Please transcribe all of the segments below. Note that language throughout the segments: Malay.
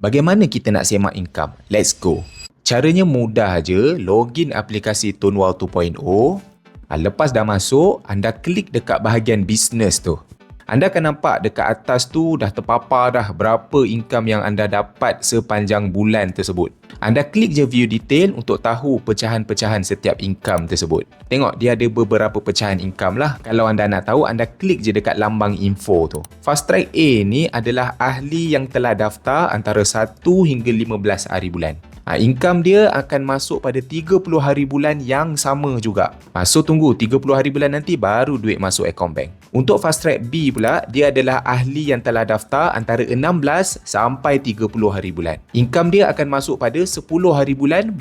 Bagaimana kita nak semak income? Let's go. Caranya mudah je, login aplikasi Tonewall 2.0. Lepas dah masuk, anda klik dekat bahagian bisnes tu. Anda akan nampak dekat atas tu dah terpapar dah berapa income yang anda dapat sepanjang bulan tersebut. Anda klik je view detail untuk tahu pecahan-pecahan setiap income tersebut. Tengok dia ada beberapa pecahan income lah. Kalau anda nak tahu, anda klik je dekat lambang info tu. Fast Track A ni adalah ahli yang telah daftar antara 1 hingga 15 hari bulan. Income dia akan masuk pada 30 hari bulan yang sama juga. So tunggu 30 hari bulan nanti baru duit masuk akaun bank. Untuk Fast Track B pula, dia adalah ahli yang telah daftar antara 16 sampai 30 hari bulan. Income dia akan masuk pada 10 hari bulan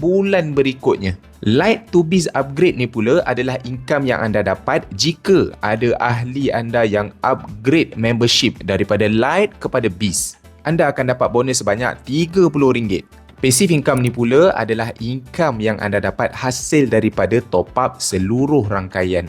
berikutnya. Light to Biz upgrade ni pula adalah income yang anda dapat jika ada ahli anda yang upgrade membership daripada Light kepada Biz. Anda akan dapat bonus sebanyak RM30. Passive income ni pula adalah income yang anda dapat hasil daripada top up seluruh rangkaian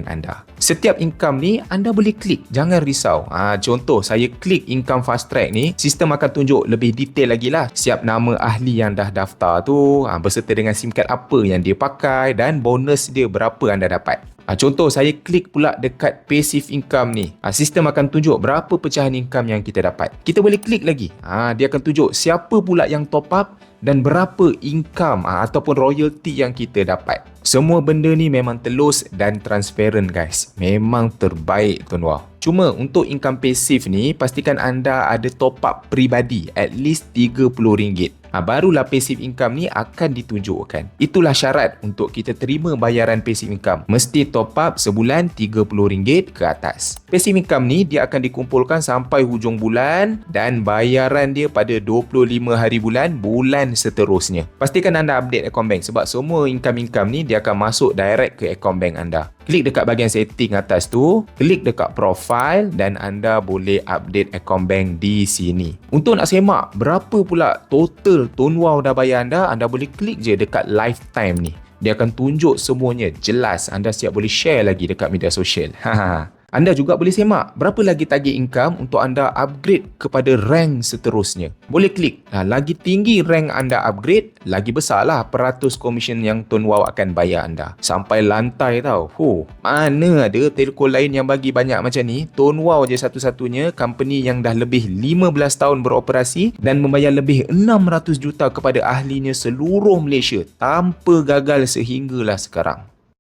anda. Setiap income ni anda boleh klik, jangan risau. Contoh saya klik income Fast Track ni, sistem akan tunjuk lebih detail lagi lah. Siap nama ahli yang dah daftar tu, berserta dengan SIM card apa yang dia pakai dan bonus dia berapa anda dapat. Contoh saya klik pula dekat passive income ni, sistem akan tunjuk berapa pecahan income yang kita dapat. Kita boleh klik lagi, dia akan tunjuk siapa pula yang top up dan berapa income ataupun royalty yang kita dapat. Semua benda ni memang telus dan transparent guys. Memang terbaik Tonewall. Cuma untuk income passive ni, pastikan anda ada top up peribadi at least RM30. Barulah passive income ni akan ditunjukkan. Itulah syarat untuk kita terima bayaran passive income. Mesti top up sebulan RM30 ke atas. Passive income ni dia akan dikumpulkan sampai hujung bulan dan bayaran dia pada 25 hari bulan seterusnya. Pastikan anda update akaun bank sebab semua income-income ni dia akan masuk direct ke akaun bank anda. Klik dekat bahagian setting atas tu, klik dekat profile dan anda boleh update akaun bank di sini. Untuk nak semak berapa pula total Tonewall dah bayar anda boleh klik je dekat lifetime ni. Dia akan tunjuk semuanya jelas. Anda siap boleh share lagi dekat media sosial. Anda juga boleh semak berapa lagi target income untuk anda upgrade kepada rank seterusnya. Boleh klik. Lagi tinggi rank anda upgrade, lagi besarlah peratus komisen yang Tonewall akan bayar anda. Sampai lantai tau. Mana ada telco lain yang bagi banyak macam ni. Tonewall je satu-satunya company yang dah lebih 15 tahun beroperasi dan membayar lebih 600 juta kepada ahlinya seluruh Malaysia tanpa gagal sehinggalah sekarang.